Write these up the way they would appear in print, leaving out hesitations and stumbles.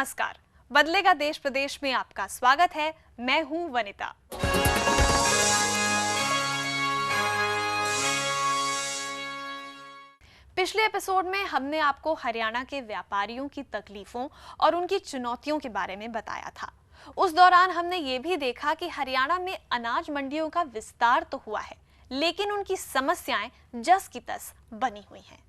नमस्कार, बदलेगा देश प्रदेश में आपका स्वागत है। मैं हूं वनिता। पिछले एपिसोड में हमने आपको हरियाणा के व्यापारियों की तकलीफों और उनकी चुनौतियों के बारे में बताया था। उस दौरान हमने ये भी देखा कि हरियाणा में अनाज मंडियों का विस्तार तो हुआ है, लेकिन उनकी समस्याएं जस की तस बनी हुई हैं।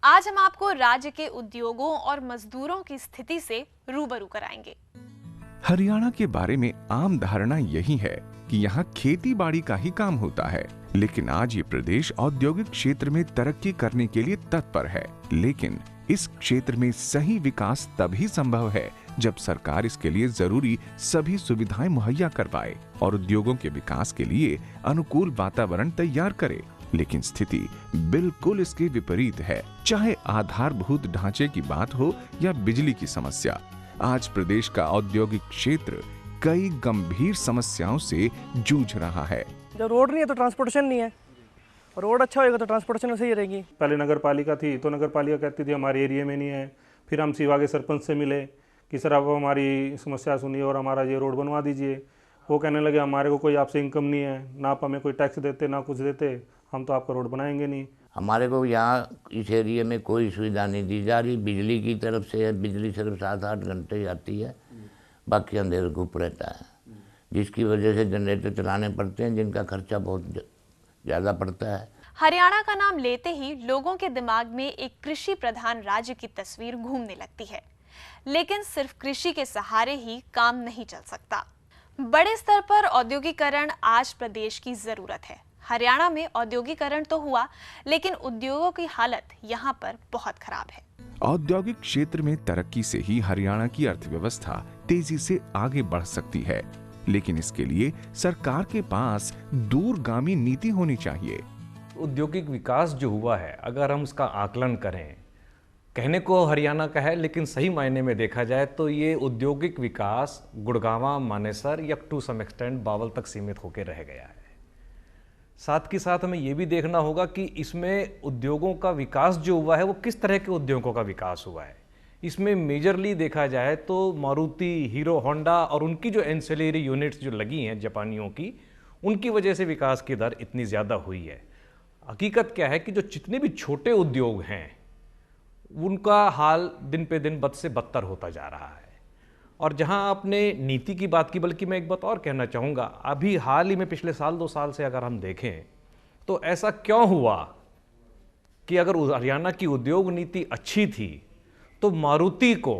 आज हम आपको राज्य के उद्योगों और मजदूरों की स्थिति से रूबरू कराएंगे। हरियाणा के बारे में आम धारणा यही है कि यहाँ खेती बाड़ी का ही काम होता है, लेकिन आज ये प्रदेश औद्योगिक क्षेत्र में तरक्की करने के लिए तत्पर है। लेकिन इस क्षेत्र में सही विकास तभी संभव है जब सरकार इसके लिए जरूरी सभी सुविधाएं मुहैया करवाए और उद्योगों के विकास के लिए अनुकूल वातावरण तैयार करे। लेकिन स्थिति बिल्कुल इसके विपरीत है। चाहे आधारभूत ढांचे की बात हो या बिजली की समस्या, आज प्रदेश का औद्योगिक क्षेत्र कई गंभीर समस्याओं से जूझ रहा है। जब रोड नहीं है तो ट्रांसपोर्टेशन नहीं है, रोड अच्छा होएगा तो ट्रांसपोर्टेशन सही रहेगी। पहले नगर पालिका थी तो नगर पालिका कहती थी हमारे एरिया में नहीं है। फिर हम सिवा के सरपंच से मिले कि सर आप हमारी समस्या सुनिए और हमारा ये रोड बनवा दीजिए। वो कहने लगे हमारे को कोई आपसे इनकम नहीं है, ना आप हमें कोई टैक्स देते ना कुछ देते, हम तो आपका रोड बनाएंगे नहीं। हमारे को यहाँ इस एरिया में कोई सुविधा नहीं दी जा रही। बिजली की तरफ से है, बिजली सिर्फ 7-8 घंटे ही आती है, बाकी अंधेरे घुप रहता है, जिसकी वजह से जनरेटर चलाने पड़ते हैं जिनका खर्चा बहुत ज़्यादा पड़ता है। हरियाणा का नाम लेते ही लोगों के दिमाग में एक कृषि प्रधान राज्य की तस्वीर घूमने लगती है, लेकिन सिर्फ कृषि के सहारे ही काम नहीं चल सकता। बड़े स्तर पर औद्योगिकरण आज प्रदेश की जरूरत है। हरियाणा में औद्योगिकरण तो हुआ, लेकिन उद्योगों की हालत यहाँ पर बहुत खराब है। औद्योगिक क्षेत्र में तरक्की से ही हरियाणा की अर्थव्यवस्था तेजी से आगे बढ़ सकती है, लेकिन इसके लिए सरकार के पास दूरगामी नीति होनी चाहिए। औद्योगिक विकास जो हुआ है, अगर हम उसका आकलन करें, कहने को हरियाणा का है, लेकिन सही मायने में देखा जाए तो ये औद्योगिक विकास गुड़गांवा, मानेसर या टू सम एक्सटेंट बावल तक सीमित होकर रह गया है। साथ के साथ हमें ये भी देखना होगा कि इसमें उद्योगों का विकास जो हुआ है वो किस तरह के उद्योगों का विकास हुआ है। इसमें मेजरली देखा जाए तो मारुति, हीरो होंडा और उनकी जो एंसेलरी यूनिट्स जो लगी हैं जापानियों की, उनकी वजह से विकास की दर इतनी ज़्यादा हुई है। हकीकत क्या है कि जो जितने भी छोटे उद्योग हैं उनका हाल दिन पे दिन बद से बदतर होता जा रहा है। और जहां आपने नीति की बात की, बल्कि मैं एक बात और कहना चाहूँगा, अभी हाल ही में पिछले 1-2 साल से अगर हम देखें तो ऐसा क्यों हुआ कि अगर हरियाणा की उद्योग नीति अच्छी थी तो मारुति को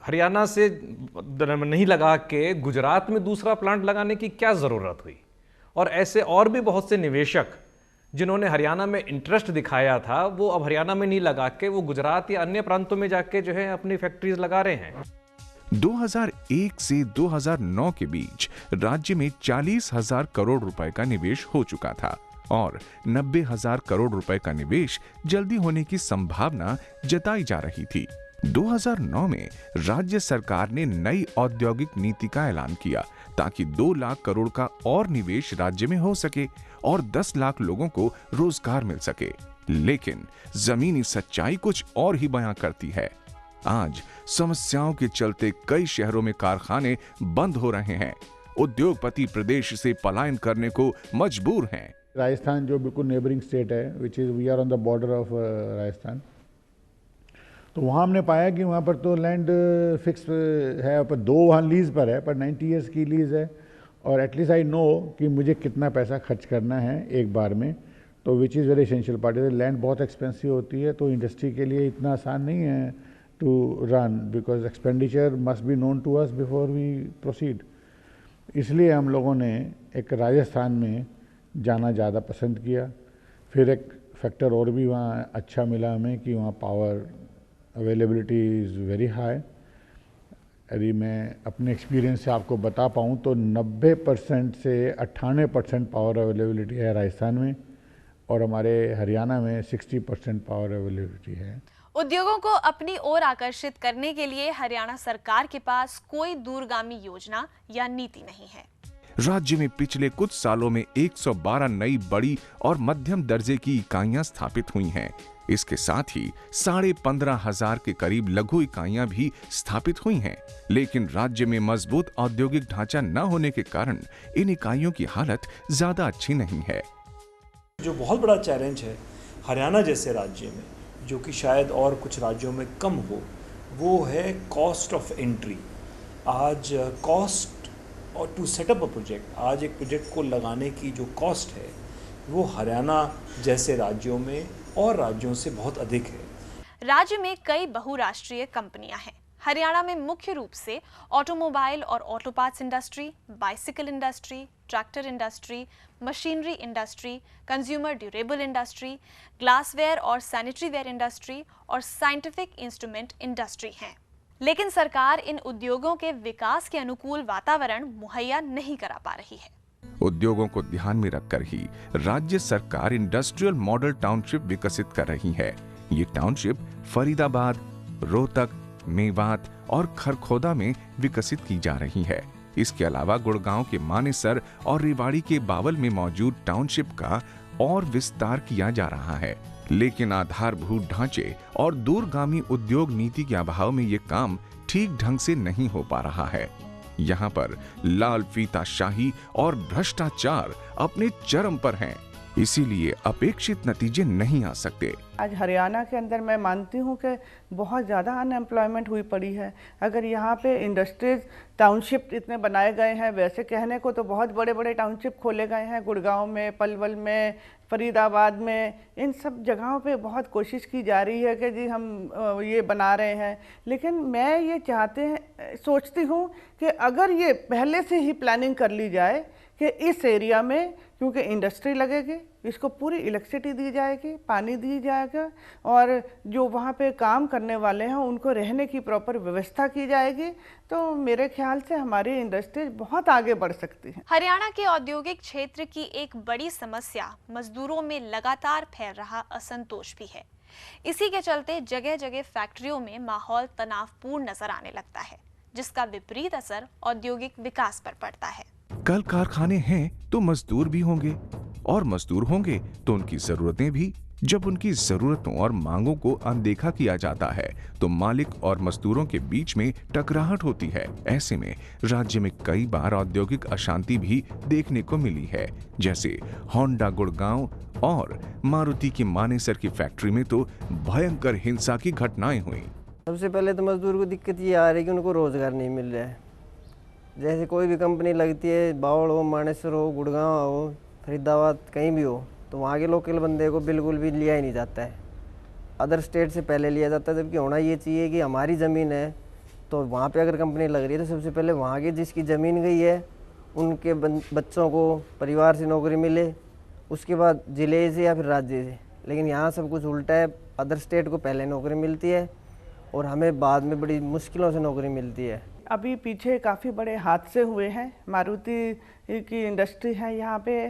हरियाणा से नहीं लगा के गुजरात में दूसरा प्लांट लगाने की क्या ज़रूरत हुई। और ऐसे और भी बहुत से निवेशक जिन्होंने हरियाणा में इंटरेस्ट दिखाया था, वो अब हरियाणा में नहीं लगा के वो गुजरात या अन्य प्रांतों में जाके जो है अपनी फैक्ट्रीज लगा रहे हैं। 2001 से 2009 के बीच राज्य में 40,000 करोड़ रुपए का निवेश हो चुका था और 90,000 करोड़ रुपए का निवेश जल्दी होने की संभावना जताई जा रही थी। 2009 में राज्य सरकार ने नई औद्योगिक नीति का ऐलान किया ताकि 2 लाख करोड़ का और निवेश राज्य में हो सके और 10 लाख लोगों को रोजगार मिल सके। लेकिन जमीनी सच्चाई कुछ और ही बयां करती है। आज समस्याओं के चलते कई शहरों में कारखाने बंद हो रहे हैं। उद्योगपति प्रदेश से पलायन करने को मजबूर हैं। राजस्थान जो बिल्कुल नेबरिंग स्टेट है, which is we are on the border of Rajasthan, तो वहाँ हमने पाया कि वहाँ पर तो लैंड फिक्स है, पर 2 वहाँ लीज पर है, पर 90 ईयर्स की लीज है और एटलीस्ट आई नो कि मुझे कितना पैसा खर्च करना है एक बार में, तो which is very essential part. Land बहुत एक्सपेंसिव होती है, तो इंडस्ट्री के लिए इतना आसान नहीं है to run because expenditure must be known to us before we proceed। इसलिए हम लोगों ने एक राजस्थान में जाना ज़्यादा पसंद किया। फिर एक फैक्टर और भी वहाँ अच्छा मिला हमें कि वहाँ power availability is very high. यदि मैं अपने एक्सपीरियंस से आपको बता पाऊँ तो 90% से 98% पावर अवेलेबिलिटी है राजस्थान में और हमारे हरियाणा में 60% पावर अवेलेबिलिटी है। उद्योगों को अपनी ओर आकर्षित करने के लिए हरियाणा सरकार के पास कोई दूरगामी योजना या नीति नहीं है। राज्य में पिछले कुछ सालों में 112 नई बड़ी और मध्यम दर्जे की इकाइयां स्थापित हुई हैं। इसके साथ ही 15,500 के करीब लघु इकाइयां भी स्थापित हुई हैं। लेकिन राज्य में मजबूत औद्योगिक ढांचा न होने के कारण इन इकाइयों की हालत ज्यादा अच्छी नहीं है। जो बहुत बड़ा चैलेंज है हरियाणा जैसे राज्य में, जो कि शायद और कुछ राज्यों में कम हो, वो है कॉस्ट ऑफ एंट्री। आज कॉस्ट और टू सेटअप अ प्रोजेक्ट, आज एक प्रोजेक्ट को लगाने की जो कॉस्ट है वो हरियाणा जैसे राज्यों में और राज्यों से बहुत अधिक है। राज्य में कई बहुराष्ट्रीय कंपनियां हैं। हरियाणा में मुख्य रूप से ऑटोमोबाइल और auto parts industry, bicycle industry, tractor industry, machinery industry, consumer durable industry, glassware और सैनिटरी वेयर इंडस्ट्री और साइंटिफिक इंस्ट्रूमेंट इंडस्ट्री हैं। लेकिन सरकार इन उद्योगों के विकास के अनुकूल वातावरण मुहैया नहीं करा पा रही है। उद्योगों को ध्यान में रखकर ही राज्य सरकार इंडस्ट्रियल मॉडल टाउनशिप विकसित कर रही है। ये टाउनशिप फरीदाबाद, रोहतक, मेवात और खरखोदा में विकसित की जा रही है। इसके अलावा गुड़गांव के मानेसर और रेवाड़ी के बावल में मौजूद टाउनशिप का और विस्तार किया जा रहा है। लेकिन आधारभूत ढांचे और दूरगामी उद्योग नीति के अभाव में ये काम ठीक ढंग से नहीं हो पा रहा है। यहाँ पर लाल फीताशाही और भ्रष्टाचार अपने चरम पर हैं, इसीलिए अपेक्षित नतीजे नहीं आ सकते। आज हरियाणा के अंदर मैं मानती हूँ कि बहुत ज़्यादा अनएम्प्लॉयमेंट हुई पड़ी है। अगर यहाँ पे इंडस्ट्रीज टाउनशिप इतने बनाए गए हैं, वैसे कहने को तो बहुत बड़े बड़े टाउनशिप खोले गए हैं, गुड़गांव में, पलवल में, फरीदाबाद में, इन सब जगहों पे बहुत कोशिश की जा रही है कि जी हम ये बना रहे हैं। लेकिन मैं ये सोचती हूँ कि अगर ये पहले से ही प्लानिंग कर ली जाए कि इस एरिया में, क्योंकि इंडस्ट्री लगेगी, इसको पूरी इलेक्ट्रिसिटी दी जाएगी, पानी दी जाएगा, और जो वहाँ पे काम करने वाले हैं उनको रहने की प्रॉपर व्यवस्था की जाएगी, तो मेरे ख्याल से हमारी इंडस्ट्री बहुत आगे बढ़ सकती है। हरियाणा के औद्योगिक क्षेत्र की एक बड़ी समस्या मजदूरों में लगातार फैल रहा असंतोष भी है। इसी के चलते जगह जगह फैक्ट्रियों में माहौल तनावपूर्ण नजर आने लगता है, जिसका विपरीत असर औद्योगिक विकास पर पड़ता है। कल कारखाने हैं तो मजदूर भी होंगे, और मजदूर होंगे तो उनकी जरूरतें भी। जब उनकी जरूरतों और मांगों को अनदेखा किया जाता है तो मालिक और मजदूरों के बीच में टकराहट होती है। ऐसे में राज्य में कई बार औद्योगिक अशांति भी देखने को मिली है, जैसे होंडा गुड़गांव और मारुति की मानेसर की फैक्ट्री में तो भयंकर हिंसा की घटनाएं हुई। सबसे पहले तो मजदूर को दिक्कत ये आ रही है कि उनको रोजगार नहीं मिल रहा है। जैसे कोई भी कंपनी लगती है, बावड़ हो, मानेसर हो, गुड़गांव हो, फरीदाबाद, कहीं भी हो, तो वहाँ के लोकल बंदे को बिल्कुल भी लिया ही नहीं जाता है। अदर स्टेट से पहले लिया जाता है, जबकि होना ये चाहिए कि हमारी ज़मीन है तो वहाँ पे अगर कंपनी लग रही है तो सबसे पहले वहाँ की जिसकी ज़मीन गई है उनके बच्चों को परिवार से नौकरी मिले, उसके बाद ज़िले से या फिर राज्य से। लेकिन यहाँ सब कुछ उल्टा है, अदर स्टेट को पहले नौकरी मिलती है और हमें बाद में बड़ी मुश्किलों से नौकरी मिलती है। अभी पीछे काफ़ी बड़े हादसे हुए हैं। मारुति की इंडस्ट्री है यहाँ पे,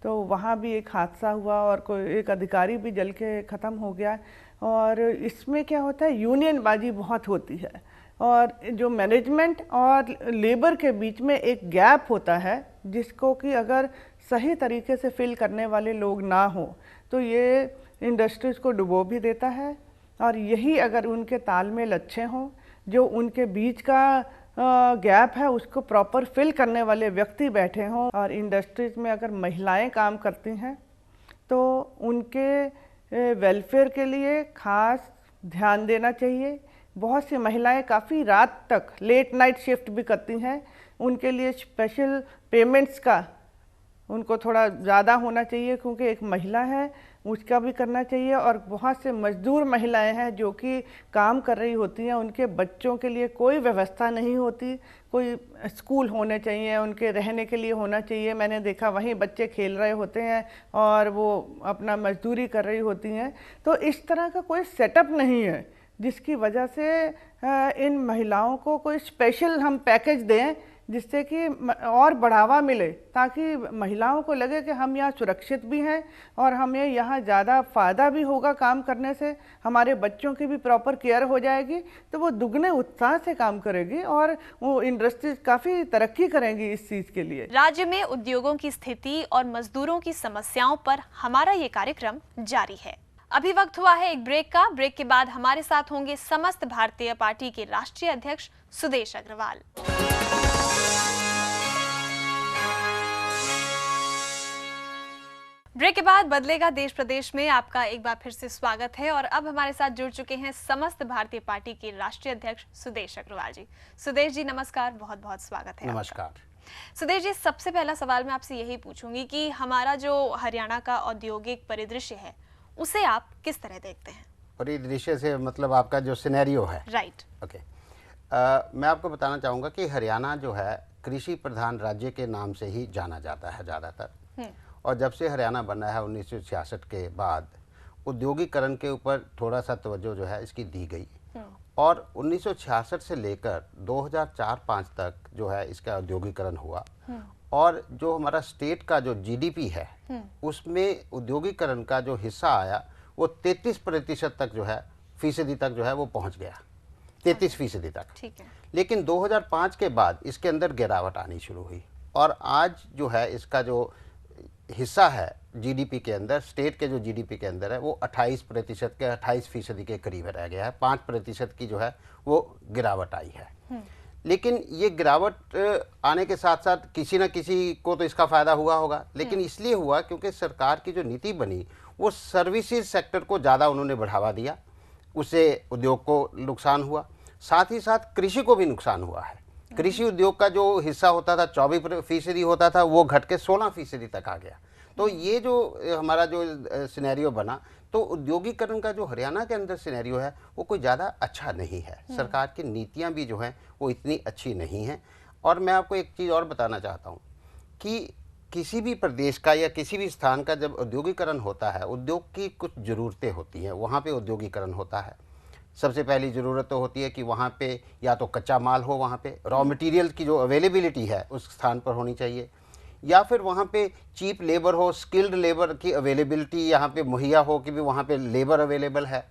तो वहाँ भी एक हादसा हुआ और कोई एक अधिकारी भी जल के ख़त्म हो गया। और इसमें क्या होता है, यूनियनबाजी बहुत होती है और जो मैनेजमेंट और लेबर के बीच में एक गैप होता है, जिसको कि अगर सही तरीके से फिल करने वाले लोग ना हो तो ये इंडस्ट्रीज़ को डुबो भी देता है। और यही अगर उनके तालमेल अच्छे हों, जो उनके बीच का गैप है उसको प्रॉपर फिल करने वाले व्यक्ति बैठे हों, और इंडस्ट्रीज़ में अगर महिलाएं काम करती हैं तो उनके वेलफेयर के लिए खास ध्यान देना चाहिए। बहुत सी महिलाएं काफ़ी रात तक लेट नाइट शिफ्ट भी करती हैं, उनके लिए स्पेशल पेमेंट्स का उनको थोड़ा ज़्यादा होना चाहिए, क्योंकि एक महिला है उसका भी करना चाहिए। और बहुत से मजदूर महिलाएं हैं जो कि काम कर रही होती हैं, उनके बच्चों के लिए कोई व्यवस्था नहीं होती, कोई स्कूल होने चाहिए, उनके रहने के लिए होना चाहिए। मैंने देखा वहीं बच्चे खेल रहे होते हैं और वो अपना मजदूरी कर रही होती हैं। तो इस तरह का कोई सेटअप नहीं है जिसकी वजह से इन महिलाओं को कोई स्पेशल हम पैकेज दें जिससे कि और बढ़ावा मिले, ताकि महिलाओं को लगे कि हम यहाँ सुरक्षित भी हैं और हमें यहाँ ज़्यादा फ़ायदा भी होगा काम करने से, हमारे बच्चों की भी प्रॉपर केयर हो जाएगी, तो वो दुगने उत्साह से काम करेगी और वो इंडस्ट्री काफ़ी तरक्की करेंगी इस चीज़ के लिए। राज्य में उद्योगों की स्थिति और मजदूरों की समस्याओं पर हमारा ये कार्यक्रम जारी है। अभी वक्त हुआ है एक ब्रेक का। ब्रेक के बाद हमारे साथ होंगे समस्त भारतीय पार्टी के राष्ट्रीय अध्यक्ष सुदेश अग्रवाल। ब्रेक के बाद बदलेगा देश प्रदेश में आपका एक बार फिर से स्वागत है और अब हमारे साथ जुड़ चुके हैं समस्त भारतीय पार्टी के राष्ट्रीय अध्यक्ष सुदेश अग्रवाल जी। सुदेश जी नमस्कार, बहुत बहुत स्वागत है। नमस्कार सुदेश जी, सबसे पहला सवाल मैं आपसे यही पूछूंगी कि हमारा जो हरियाणा का औद्योगिक परिदृश्य है उसे आप किस तरह देखते हैं? परिदृश्य से मतलब आपका जो सिनेरियो है, राइट? ओके। मैं आपको बताना चाहूँगा कि हरियाणा जो है कृषि प्रधान राज्य के नाम से ही जाना जाता है ज़्यादातर, और जब से हरियाणा बना है 1966 के बाद औद्योगिकरण के ऊपर थोड़ा सा तवज्जो जो है इसकी दी गई, और 1966 से लेकर 2004-05 तक जो है इसका औद्योगिकरण हुआ, और जो हमारा स्टेट का जो जीडीपी है उसमें औद्योगिकरण का जो हिस्सा आया वो 33% तक जो है फीसदी तक जो है वो पहुंच गया, 33% तक। ठीक है। लेकिन 2005 के बाद इसके अंदर गिरावट आनी शुरू हुई, और आज जो है इसका जो हिस्सा है जीडीपी के अंदर, स्टेट के जो जीडीपी के अंदर है वो 28% के 28% के करीब रह गया है। 5% की जो है वो गिरावट आई है। लेकिन ये गिरावट आने के साथ साथ किसी न किसी को तो इसका फ़ायदा हुआ होगा, लेकिन इसलिए हुआ क्योंकि सरकार की जो नीति बनी वो सर्विसेज सेक्टर को ज़्यादा उन्होंने बढ़ावा दिया, उससे उद्योग को नुकसान हुआ, साथ ही साथ कृषि को भी नुकसान हुआ है। कृषि उद्योग का जो हिस्सा होता था 24% होता था, वो घट के 16% तक आ गया। तो ये जो हमारा जो सिनेरियो बना, तो औद्योगिकरण का जो हरियाणा के अंदर सिनेरियो है वो कोई ज़्यादा अच्छा नहीं है। सरकार की नीतियां भी जो हैं वो इतनी अच्छी नहीं हैं। और मैं आपको एक चीज़ और बताना चाहता हूं कि किसी भी प्रदेश का या किसी भी स्थान का जब औद्योगिकरण होता है, उद्योग की कुछ ज़रूरतें होती हैं, वहाँ पे औद्योगिकरण होता है। सबसे पहली ज़रूरत तो होती है कि वहाँ पे या तो कच्चा माल हो, वहाँ पे रॉ मटेरियल की जो अवेलेबिलिटी है उस स्थान पर होनी चाहिए, या फिर वहाँ पे चीप लेबर हो, स्किल्ड लेबर की अवेलेबिलिटी यहाँ पे मुहैया हो कि भी वहाँ पे लेबर अवेलेबल है,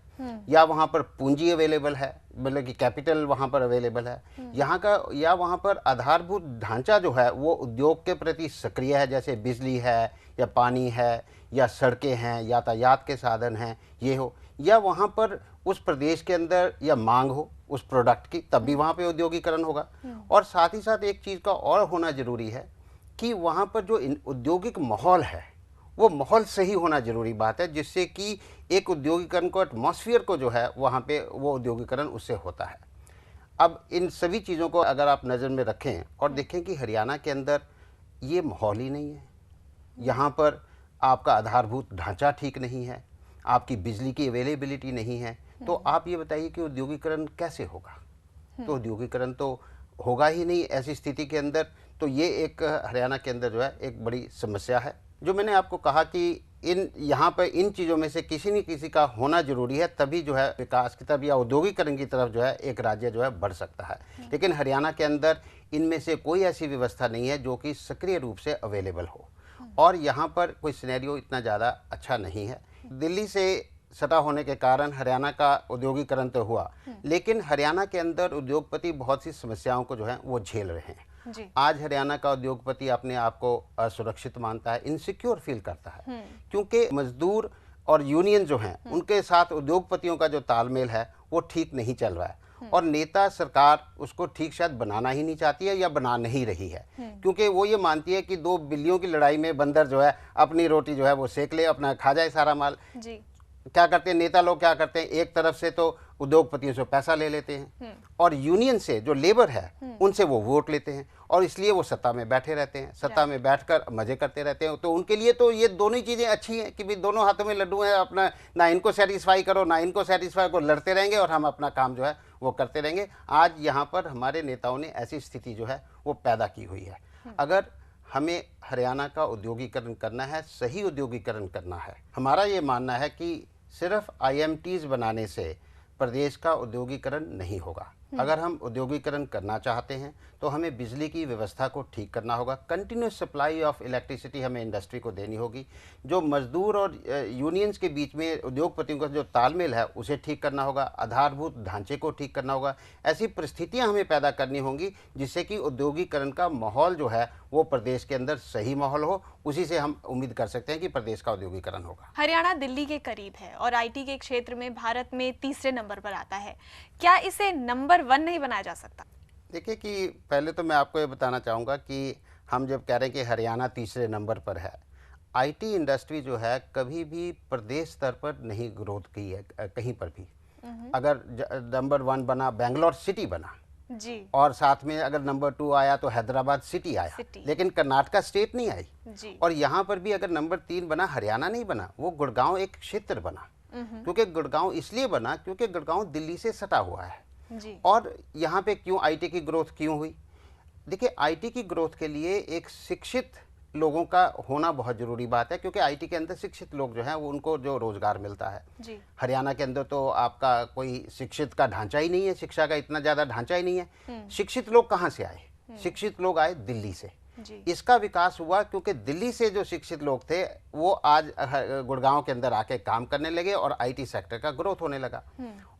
या वहाँ पर पूंजी अवेलेबल है, मतलब कि कैपिटल वहाँ पर अवेलेबल है यहाँ का, या वहाँ पर आधारभूत ढांचा जो है वो उद्योग के प्रति सक्रिय है, जैसे बिजली है या पानी है या सड़कें हैं, यातायात के साधन हैं, ये हो, या वहाँ पर उस प्रदेश के अंदर या मांग हो उस प्रोडक्ट की, तब भी वहाँ पे औद्योगिकरण होगा। और साथ ही साथ एक चीज़ का और होना ज़रूरी है कि वहाँ पर जो औद्योगिक माहौल है वो माहौल सही होना ज़रूरी बात है, जिससे कि एक औद्योगिकरण को, एटमॉस्फेयर को जो है वहाँ पे वो औद्योगिकरण उससे होता है। अब इन सभी चीज़ों को अगर आप नज़र में रखें और देखें कि हरियाणा के अंदर ये माहौल ही नहीं है, यहाँ पर आपका आधारभूत ढांचा ठीक नहीं है, आपकी बिजली की अवेलेबिलिटी नहीं है, तो आप ये बताइए कि औद्योगिकरण कैसे होगा? तो औद्योगिकरण तो होगा ही नहीं ऐसी स्थिति के अंदर। तो ये एक हरियाणा के अंदर जो है एक बड़ी समस्या है। जो मैंने आपको कहा कि यहाँ पर इन चीज़ों में से किसी न किसी का होना जरूरी है, तभी जो है विकास की तरफ या औद्योगिकरण की तरफ जो है एक राज्य जो है बढ़ सकता है। लेकिन हरियाणा के अंदर इनमें से कोई ऐसी व्यवस्था नहीं है जो कि सक्रिय रूप से अवेलेबल हो, और यहाँ पर कोई सिनेरियो इतना ज़्यादा अच्छा नहीं है। दिल्ली से सटा होने के कारण हरियाणा का औद्योगिकरण तो हुआ, लेकिन हरियाणा के अंदर उद्योगपति बहुत सी समस्याओं को जो है वो झेल रहे हैं। आज हरियाणा का उद्योगपति अपने आप को असुरक्षित मानता है, इनसिक्योर फील करता है, क्योंकि मजदूर और यूनियन जो हैं उनके साथ उद्योगपतियों का जो तालमेल है वो ठीक नहीं चल रहा है, और नेता सरकार उसको ठीक शायद बनाना ही नहीं चाहती है या बना नहीं रही है, क्योंकि वो ये मानती है कि दो बिल्लियों की लड़ाई में बंदर जो है अपनी रोटी जो है वो सेक ले, अपना खा जाए सारा माल। क्या करते हैं नेता लोग, क्या करते हैं, एक तरफ से तो उद्योगपतियों से पैसा ले लेते हैं और यूनियन से जो लेबर है उनसे वो वोट लेते हैं, और इसलिए वो सत्ता में बैठे रहते हैं, सत्ता में बैठकर मजे करते रहते हैं। तो उनके लिए तो ये दोनों ही चीज़ें अच्छी हैं कि भाई दोनों हाथों में लड्डू हैं, अपना ना इनको सेटिस्फाई करो ना इनको सेटिस्फाई करो, लड़ते रहेंगे और हम अपना काम जो है वो करते रहेंगे। आज यहाँ पर हमारे नेताओं ने ऐसी स्थिति जो है वो पैदा की हुई है। अगर हमें हरियाणा का औद्योगिकरण करना है, सही औद्योगिकरण करना है, हमारा ये मानना है कि सिर्फ IMTs बनाने से प्रदेश का औद्योगिकरण नहीं होगा। अगर हम औद्योगिकरण करना चाहते हैं तो तो हमें बिजली की व्यवस्था को ठीक करना होगा। कंटिन्यूस सप्लाई ऑफ इलेक्ट्रिसिटी हमें इंडस्ट्री को देनी होगी। जो मजदूर और यूनियंस के बीच में उद्योगपतियों का जो तालमेल है उसे ठीक करना होगा। आधारभूत ढांचे को ठीक करना होगा। ऐसी परिस्थितियां हमें पैदा करनी होंगी जिससे कि औद्योगिकरण का माहौल जो है वो प्रदेश के अंदर सही माहौल हो। उसी से हम उम्मीद कर सकते हैं कि प्रदेश का औद्योगिकरण होगा। हरियाणा दिल्ली के करीब है और आईटी के क्षेत्र में भारत में तीसरे नंबर पर आता है। क्या इसे नंबर 1 नहीं बनाया जा सकता? देखिए कि पहले तो मैं आपको ये बताना चाहूँगा कि हम जब कह रहे हैं कि हरियाणा तीसरे नंबर पर है, आईटी इंडस्ट्री जो है कभी भी प्रदेश स्तर पर नहीं ग्रोथ की है कहीं पर भी। अगर नंबर 1 बना बेंगलोर सिटी बना जी, और साथ में अगर नंबर 2 आया तो हैदराबाद सिटी आया, लेकिन कर्नाटका स्टेट नहीं आई जी। और यहाँ पर भी अगर नंबर 3 बना हरियाणा नहीं बना, वो गुड़गांव एक क्षेत्र बना। क्योंकि गुड़गांव इसलिए बना क्योंकि गुड़गांव दिल्ली से सटा हुआ है जी। और यहाँ पे क्यों आईटी की ग्रोथ क्यों हुई? देखिए आईटी की ग्रोथ के लिए एक शिक्षित लोगों का होना बहुत ज़रूरी बात है, क्योंकि आईटी के अंदर शिक्षित लोग जो हैं वो उनको जो रोज़गार मिलता है जी। हरियाणा के अंदर तो आपका कोई शिक्षित का ढांचा ही नहीं है, शिक्षा का इतना ज़्यादा ढांचा ही नहीं है। शिक्षित लोग कहाँ से आए? शिक्षित लोग आए दिल्ली से। इसका विकास हुआ क्योंकि दिल्ली से जो शिक्षित लोग थे वो आज गुड़गांव के अंदर आके काम करने लगे और आईटी सेक्टर का ग्रोथ होने लगा।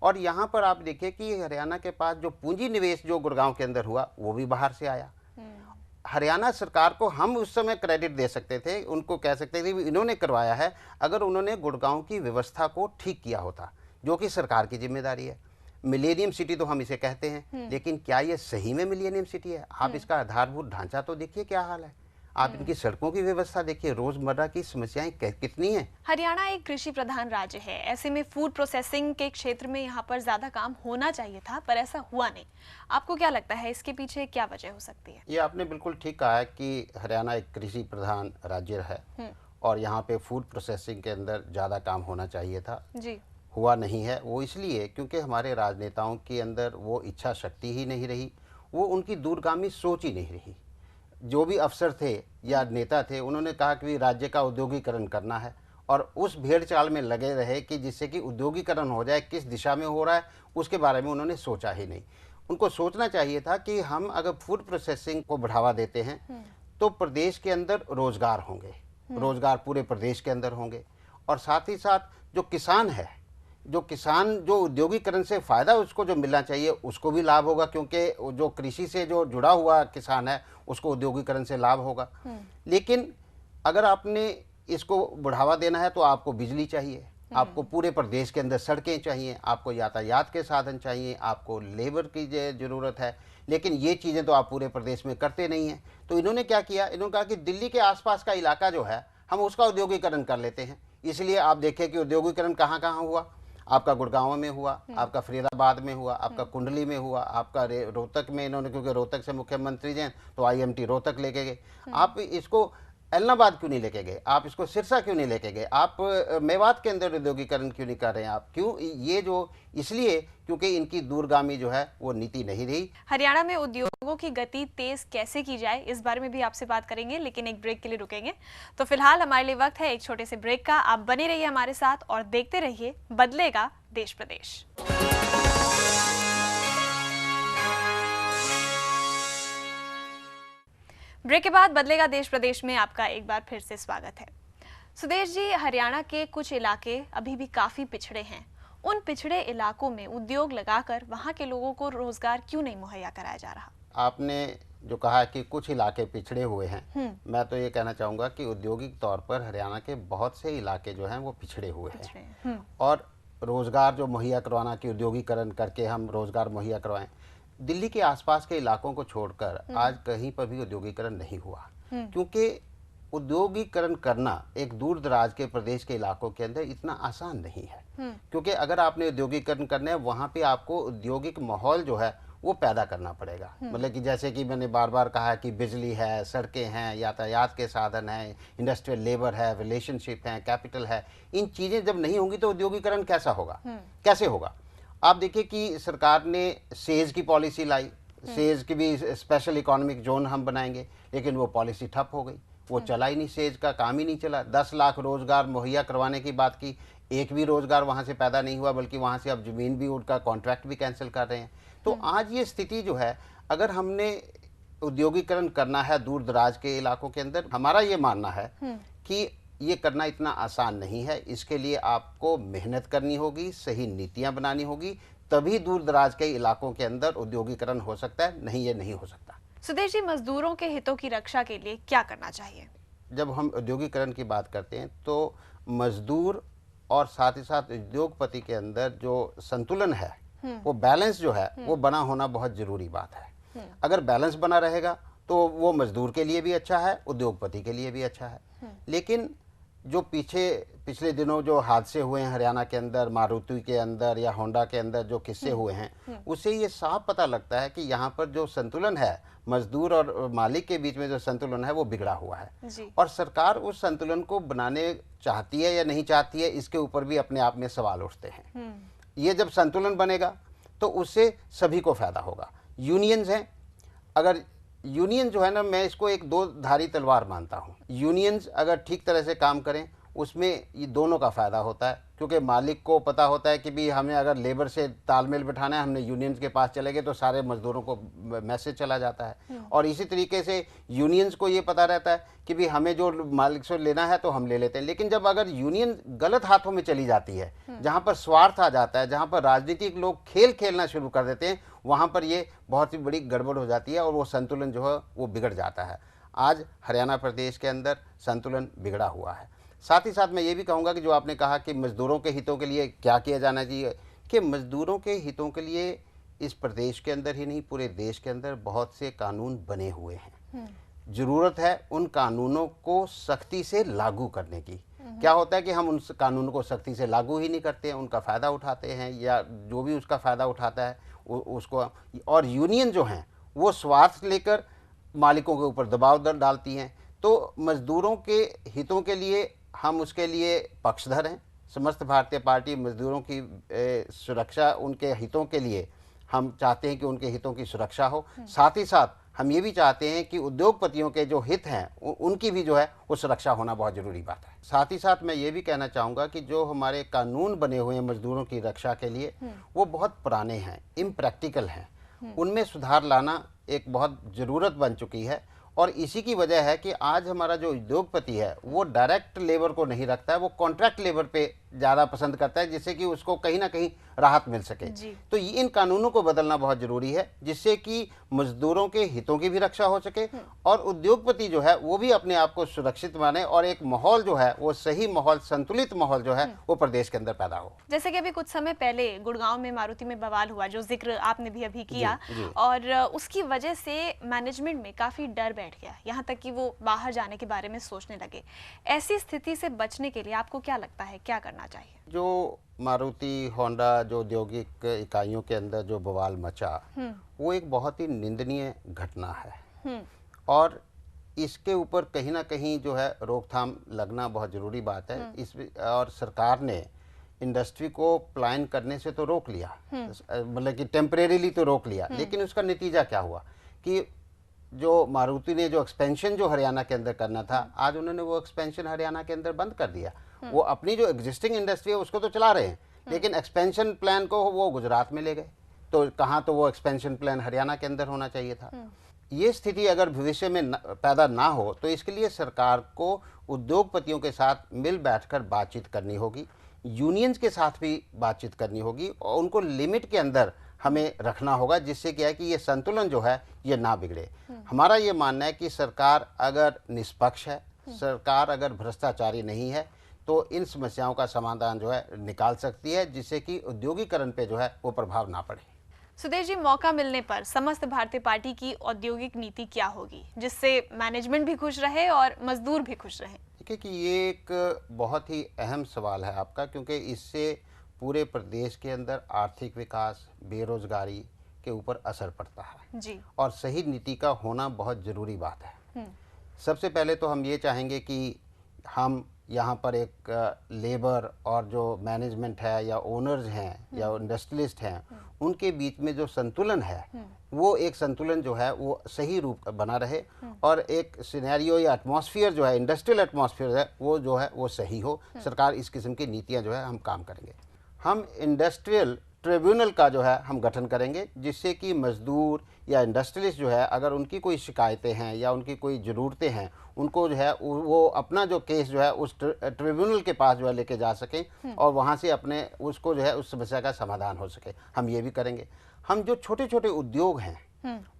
और यहाँ पर आप देखिए कि हरियाणा के पास जो पूंजी निवेश जो गुड़गांव के अंदर हुआ वो भी बाहर से आया। हरियाणा सरकार को हम उस समय क्रेडिट दे सकते थे, उनको कह सकते थे कि इन्होंने करवाया है, अगर उन्होंने गुड़गांव की व्यवस्था को ठीक किया होता, जो कि सरकार की जिम्मेदारी है। मिलेनियम सिटी तो हम इसे कहते हैं, लेकिन क्या ये सही में मिलेनियम सिटी है? आप इसका आधारभूत ढांचा तो देखिए क्या हाल है, आप इनकी सड़कों की व्यवस्था देखिए, रोजमर्रा की समस्याएं कितनी हैं। हरियाणा एक कृषि प्रधान राज्य है, ऐसे में फूड प्रोसेसिंग के क्षेत्र में यहाँ पर ज्यादा काम होना चाहिए था, पर ऐसा हुआ नहीं। आपको क्या लगता है इसके पीछे क्या वजह हो सकती है? ये आपने बिल्कुल ठीक कहा है कि हरियाणा एक कृषि प्रधान राज्य है और यहाँ पे फूड प्रोसेसिंग के अंदर ज़्यादा काम होना चाहिए था जी। हुआ नहीं है। वो इसलिए क्योंकि हमारे राजनेताओं के अंदर वो इच्छा शक्ति ही नहीं रही, वो उनकी दूरगामी सोच ही नहीं रही। जो भी अफसर थे या नेता थे उन्होंने कहा कि राज्य का औद्योगिकरण करना है और उस भेड़ चाल में लगे रहे कि जिससे कि औद्योगिकरण हो जाए, किस दिशा में हो रहा है उसके बारे में उन्होंने सोचा ही नहीं। उनको सोचना चाहिए था कि हम अगर फूड प्रोसेसिंग को बढ़ावा देते हैं तो प्रदेश के अंदर रोजगार होंगे, रोजगार पूरे प्रदेश के अंदर होंगे और साथ ही साथ जो किसान है, जो किसान जो औद्योगिकरण से फ़ायदा उसको जो मिलना चाहिए उसको भी लाभ होगा, क्योंकि जो कृषि से जो जुड़ा हुआ किसान है उसको औद्योगिकरण से लाभ होगा। लेकिन अगर आपने इसको बढ़ावा देना है तो आपको बिजली चाहिए, आपको पूरे प्रदेश के अंदर सड़कें चाहिए, आपको यातायात के साधन चाहिए, आपको लेबर की ज़रूरत है, लेकिन ये चीज़ें तो आप पूरे प्रदेश में करते नहीं हैं। तो इन्होंने क्या किया, इन्होंने कहा कि दिल्ली के आसपास का इलाका जो है हम उसका औद्योगिकरण कर लेते हैं। इसलिए आप देखें कि औद्योगिकरण कहाँ कहाँ हुआ, आपका गुड़गांव में हुआ, आपका फरीदाबाद में हुआ, आपका कुंडली में हुआ, आपका रोहतक में, इन्होंने क्योंकि रोहतक से मुख्यमंत्री जी हैं तो आईएमटी रोहतक लेके गए। आप इसको एलनाबाद क्यों नहीं लेके गए, आप इसको सिरसा क्यों नहीं लेके गए, आप मेवात के अंदर औद्योगिकरण क्यों नहीं कर रहे हैं आप? क्यों? ये जो इसलिए क्योंकि इनकी दूरगामी जो है वो नीति नहीं रही। हरियाणा में उद्योगों की गति तेज कैसे की जाए इस बारे में भी आपसे बात करेंगे, लेकिन एक ब्रेक के लिए रुकेंगे। तो फिलहाल हमारे लिए वक्त है एक छोटे से ब्रेक का। आप बने रहिए हमारे साथ और देखते रहिए बदलेगा देश प्रदेश। ब्रेक के बाद बदलेगा देश प्रदेश में आपका एक बार फिर से स्वागत है। सुदेश जी, हरियाणा के कुछ इलाके अभी भी काफी पिछड़े हैं, उन पिछड़े इलाकों में उद्योग लगाकर वहां के लोगों को रोजगार क्यों नहीं मुहैया कराया जा रहा? आपने जो कहा कि कुछ इलाके पिछड़े हुए हैं, मैं तो ये कहना चाहूँगा कि औद्योगिक तौर पर हरियाणा के बहुत से इलाके जो हैं वो पिछड़े हुए हैं और रोजगार जो मुहैया करवाना कि औद्योगिकरण करके हम रोजगार मुहैया करवाएं, दिल्ली के आसपास के इलाकों को छोड़कर आज कहीं पर भी औद्योगिकरण नहीं हुआ, क्योंकि औद्योगिकरण करना एक दूर दराज के प्रदेश के इलाकों के अंदर इतना आसान नहीं है। क्योंकि अगर आपने औद्योगिकरण करना है वहाँ पे आपको औद्योगिक माहौल जो है वो पैदा करना पड़ेगा। मतलब कि जैसे कि मैंने बार बार कहा कि बिजली है, सड़कें हैं, यातायात के साधन हैं, इंडस्ट्रियल लेबर है, रिलेशनशिप है, कैपिटल है, इन चीज़ें जब नहीं होंगी तो औद्योगिकरण कैसा होगा, कैसे होगा? आप देखिए कि सरकार ने सेज की पॉलिसी लाई, सेज की भी स्पेशल इकोनॉमिक जोन हम बनाएंगे, लेकिन वो पॉलिसी ठप हो गई, वो चला ही नहीं, सेज का काम ही नहीं चला। 10 लाख रोजगार मुहैया करवाने की बात की, एक भी रोजगार वहाँ से पैदा नहीं हुआ, बल्कि वहाँ से अब जमीन भी, उनका कॉन्ट्रैक्ट भी कैंसिल कर रहे हैं। तो आज ये स्थिति जो है, अगर हमने औद्योगिकरण करना है दूर दराज के इलाकों के अंदर, हमारा ये मानना है कि ये करना इतना आसान नहीं है। इसके लिए आपको मेहनत करनी होगी, सही नीतियां बनानी होगी, तभी दूर दराज के इलाकों के अंदर औद्योगिकरण हो सकता है, नहीं ये नहीं हो सकता। सुदेश जी, मजदूरों के हितों की रक्षा के लिए क्या करना चाहिए? जब हम औद्योगिकरण की बात करते हैं तो मजदूर और साथ ही साथ उद्योगपति के अंदर जो संतुलन है, वो बैलेंस जो है वो बना होना बहुत जरूरी बात है। अगर बैलेंस बना रहेगा तो वो मजदूर के लिए भी अच्छा है, उद्योगपति के लिए भी अच्छा है। लेकिन जो पिछले दिनों जो हादसे हुए हैं हरियाणा के अंदर, मारुति के अंदर या होंडा के अंदर जो किस्से हुए हैं, उससे ये साफ पता लगता है कि यहाँ पर जो संतुलन है मजदूर और मालिक के बीच में, जो संतुलन है वो बिगड़ा हुआ है। और सरकार उस संतुलन को बनाने चाहती है या नहीं चाहती है, इसके ऊपर भी अपने आप में सवाल उठते हैं। ये जब संतुलन बनेगा तो उससे सभी को फायदा होगा। यूनियंस हैं, अगर यूनियन जो है ना, मैं इसको एक दो धारी तलवार मानता हूँ। यूनियंस अगर ठीक तरह से काम करें उसमें ये दोनों का फ़ायदा होता है, क्योंकि मालिक को पता होता है कि भी हमें अगर लेबर से तालमेल बिठाना है, हमने यूनियंस के पास चले गए तो सारे मजदूरों को मैसेज चला जाता है। और इसी तरीके से यूनियंस को ये पता रहता है कि भी हमें जो मालिक से लेना है तो हम ले लेते हैं। लेकिन जब अगर यूनियन गलत हाथों में चली जाती है, जहाँ पर स्वार्थ आ जाता है, जहाँ पर राजनीतिक लोग खेल खेलना शुरू कर देते हैं, वहाँ पर ये बहुत ही बड़ी गड़बड़ हो जाती है और वो संतुलन जो है वो बिगड़ जाता है। आज हरियाणा प्रदेश के अंदर संतुलन बिगड़ा हुआ है। साथ ही साथ मैं ये भी कहूँगा कि जो आपने कहा कि मज़दूरों के हितों के लिए क्या किया जाना चाहिए, कि मज़दूरों के हितों के लिए इस प्रदेश के अंदर ही नहीं पूरे देश के अंदर बहुत से कानून बने हुए हैं। ज़रूरत है उन कानूनों को सख्ती से लागू करने की। क्या होता है कि हम उन कानूनों को सख्ती से लागू ही नहीं करते हैं, उनका फ़ायदा उठाते हैं, या जो भी उसका फ़ायदा उठाता है उसको। और यूनियन जो हैं वो स्वार्थ लेकर मालिकों के ऊपर दबाव डालती हैं। तो मज़दूरों के हितों के लिए हम उसके लिए पक्षधर हैं। समस्त भारतीय पार्टी मजदूरों की सुरक्षा, उनके हितों के लिए हम चाहते हैं कि उनके हितों की सुरक्षा हो। साथ ही साथ हम ये भी चाहते हैं कि उद्योगपतियों के जो हित हैं उनकी भी जो है वो सुरक्षा होना बहुत ज़रूरी बात है। साथ ही साथ मैं ये भी कहना चाहूँगा कि जो हमारे कानून बने हुए हैं मजदूरों की रक्षा के लिए, वो बहुत पुराने हैं, इम्प्रैक्टिकल हैं। उनमें सुधार लाना एक बहुत ज़रूरत बन चुकी है। और इसी की वजह है कि आज हमारा जो उद्योगपति है वो डायरेक्ट लेबर को नहीं रखता है, वो कॉन्ट्रैक्ट लेबर पे ज़्यादा पसंद करता है, जिससे कि उसको कहीं ना कहीं राहत मिल सके। तो इन कानूनों को बदलना बहुत ज़रूरी है, जिससे कि मजदूरों के हितों की भी रक्षा हो सके और उद्योगपति जो है वो भी अपने आप को सुरक्षित माने और एक माहौल जो है वो सही माहौल, संतुलित माहौल जो है वो प्रदेश के अंदर पैदा हो। जैसे कि अभी कुछ समय पहले गुड़गांव में मारुति में बवाल हुआ, जो जिक्र आपने भी अभी किया, और उसकी वजह से मैनेजमेंट में काफ़ी डर बैठ गया, यहाँ तक कि वो बाहर जाने के बारे में सोचने लगे। ऐसी स्थिति से बचने के लिए आपको क्या लगता है, क्या करना चाहिए? जो मारुति होंडा जो औद्योगिक इकाइयों के अंदर जो बवाल मचा, वो एक बहुत ही निंदनीय घटना है और इसके ऊपर कहीं ना कहीं जो है रोकथाम लगना बहुत ज़रूरी बात है। और सरकार ने इंडस्ट्री को प्लान करने से तो रोक लिया, मतलब कि टेम्परेरीली तो रोक लिया, लेकिन उसका नतीजा क्या हुआ कि जो मारुति ने जो एक्सपेंशन जो हरियाणा के अंदर करना था, आज उन्होंने वो एक्सपेंशन हरियाणा के अंदर बंद कर दिया। वो अपनी जो एग्जिस्टिंग इंडस्ट्री है उसको तो चला रहे हैं, लेकिन एक्सपेंशन प्लान को वो गुजरात में ले गए। तो कहाँ तो वो एक्सपेंशन प्लान हरियाणा के अंदर होना चाहिए था। ये स्थिति अगर भविष्य में पैदा ना हो तो इसके लिए सरकार को उद्योगपतियों के साथ मिल बैठकर बातचीत करनी होगी, यूनियंस के साथ भी बातचीत करनी होगी और उनको लिमिट के अंदर हमें रखना होगा, जिससे क्या है कि ये संतुलन जो है ये ना बिगड़े। हमारा ये मानना है कि सरकार अगर निष्पक्ष है, सरकार अगर भ्रष्टाचारी नहीं है, तो इन समस्याओं का समाधान जो है निकाल सकती है, जिससे कि औद्योगिकरण पे जो है वो प्रभाव ना पड़े। सुदेश जी, मौका मिलने पर समस्त भारतीय पार्टी की औद्योगिक नीति क्या होगी जिससे मैनेजमेंट भी खुश रहे और मजदूर भी खुश रहे? देखिए कि ये एक बहुत ही अहम सवाल है आपका, क्योंकि इससे पूरे प्रदेश के अंदर आर्थिक विकास, बेरोजगारी के ऊपर असर पड़ता है जी। और सही नीति का होना बहुत ज़रूरी बात है। सबसे पहले तो हम ये चाहेंगे कि हम यहाँ पर एक लेबर और जो मैनेजमेंट है या ओनर्स हैं या इंडस्ट्रियलिस्ट हैं, उनके बीच में जो संतुलन है वो एक संतुलन जो है वो सही रूप बना रहे और एक सिनेरियो या एटमॉस्फेयर जो है, इंडस्ट्रियल एटमॉस्फेयर है, वो जो है वो सही हो। सरकार इस किस्म की नीतियाँ जो है हम काम करेंगे। हम इंडस्ट्रियल ट्रिब्यूनल का जो है हम गठन करेंगे, जिससे कि मजदूर या इंडस्ट्रियलिस्ट जो है अगर उनकी कोई शिकायतें हैं या उनकी कोई ज़रूरतें हैं, उनको जो है वो अपना जो केस जो है उस ट्रिब्यूनल के पास जो है लेके जा सकें और वहाँ से अपने उसको जो है उस समस्या का समाधान हो सके। हम ये भी करेंगे। हम जो छोटे छोटे उद्योग हैं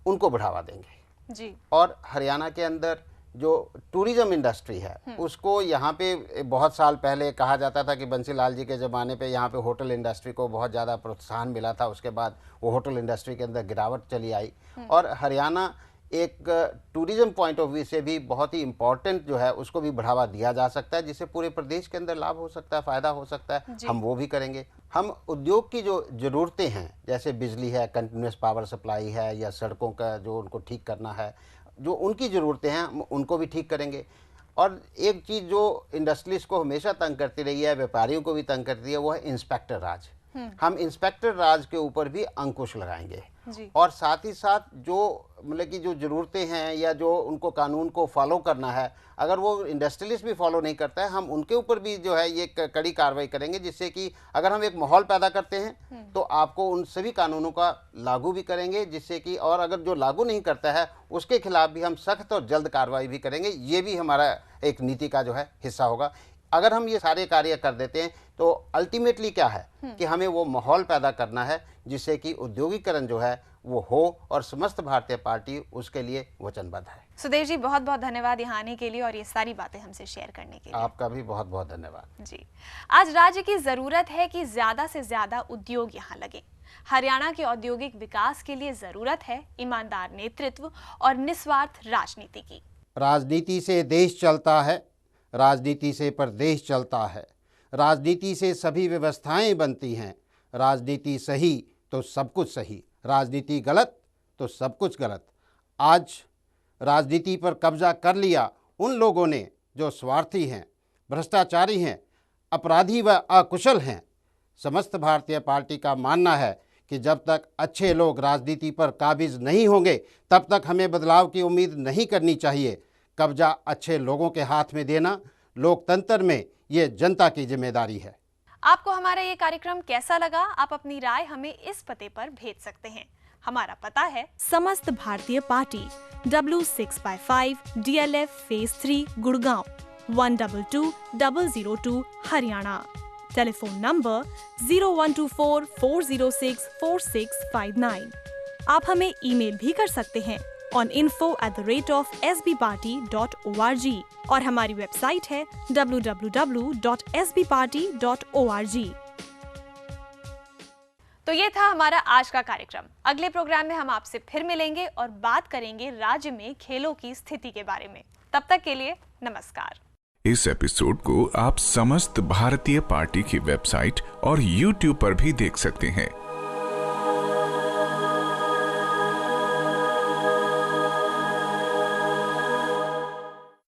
उनको बढ़ावा देंगे जी। और हरियाणा के अंदर जो टूरिज्म इंडस्ट्री है उसको यहाँ पे बहुत साल पहले कहा जाता था कि बंसीलाल जी के ज़माने पे यहाँ पे होटल इंडस्ट्री को बहुत ज़्यादा प्रोत्साहन मिला था। उसके बाद वो होटल इंडस्ट्री के अंदर गिरावट चली आई और हरियाणा एक टूरिज्म पॉइंट ऑफ व्यू से भी बहुत ही इम्पोर्टेंट जो है उसको भी बढ़ावा दिया जा सकता है, जिससे पूरे प्रदेश के अंदर लाभ हो सकता है, फ़ायदा हो सकता है। हम वो भी करेंगे। हम उद्योग की जो ज़रूरतें हैं, जैसे बिजली है, कंटिन्यूस पावर सप्लाई है, या सड़कों का जो उनको ठीक करना है, जो उनकी ज़रूरतें हैं उनको भी ठीक करेंगे। और एक चीज़ जो इंडस्ट्रीज को हमेशा तंग करती रही है, व्यापारियों को भी तंग करती है, वो है इंस्पेक्टर राज। हम इंस्पेक्टर राज के ऊपर भी अंकुश लगाएंगे और साथ ही साथ जो मतलब कि जो ज़रूरतें हैं या जो उनको कानून को फॉलो करना है, अगर वो इंडस्ट्रियलिस्ट भी फॉलो नहीं करता है, हम उनके ऊपर भी जो है ये कड़ी कार्रवाई करेंगे, जिससे कि अगर हम एक माहौल पैदा करते हैं तो आपको उन सभी कानूनों का लागू भी करेंगे, जिससे कि और अगर जो लागू नहीं करता है उसके खिलाफ भी हम सख्त और जल्द कार्रवाई भी करेंगे। ये भी हमारा एक नीति का जो है हिस्सा होगा। अगर हम ये सारे कार्य कर देते हैं तो अल्टीमेटली क्या है कि हमें वो माहौल पैदा करना है जिससे कि औद्योगिकरण जो है वो हो, और समस्त भारतीय पार्टी उसके लिए वचनबद्ध है। सुदेश जी, बहुत बहुत धन्यवाद यहाँ आने के लिए और ये सारी बातें हमसे शेयर करने के लिए। आपका भी बहुत बहुत धन्यवाद जी। आज राज्य की जरूरत है कि ज्यादा से ज्यादा उद्योग यहाँ लगे। हरियाणा के औद्योगिक विकास के लिए जरूरत है ईमानदार नेतृत्व और निस्वार्थ राजनीति की। राजनीति से देश चलता है, राजनीति से प्रदेश चलता है, राजनीति से सभी व्यवस्थाएं बनती हैं। राजनीति सही तो सब कुछ सही, राजनीति गलत तो सब कुछ गलत। आज राजनीति पर कब्जा कर लिया उन लोगों ने जो स्वार्थी हैं, भ्रष्टाचारी हैं, अपराधी व अकुशल हैं। समस्त भारतीय पार्टी का मानना है कि जब तक अच्छे लोग राजनीति पर काबिज नहीं होंगे तब तक हमें बदलाव की उम्मीद नहीं करनी चाहिए। कब्जा अच्छे लोगों के हाथ में देना लोकतंत्र में ये जनता की जिम्मेदारी है। आपको हमारा ये कार्यक्रम कैसा लगा? आप अपनी राय हमें इस पते पर भेज सकते हैं। हमारा पता है समस्त भारतीय party, W6/5 DLF Phase 3 Gurgaon, 122002 Haryana. Telephone number 0124-406-4659। आप हमें ईमेल भी कर सकते हैं on info@sbparty.org और हमारी वेबसाइट है www.sbparty.org। तो ये था हमारा आज का कार्यक्रम। अगले प्रोग्राम में हम आपसे फिर मिलेंगे और बात करेंगे राज्य में खेलों की स्थिति के बारे में। तब तक के लिए नमस्कार। इस एपिसोड को आप समस्त भारतीय पार्टी की वेबसाइट और YouTube पर भी देख सकते हैं।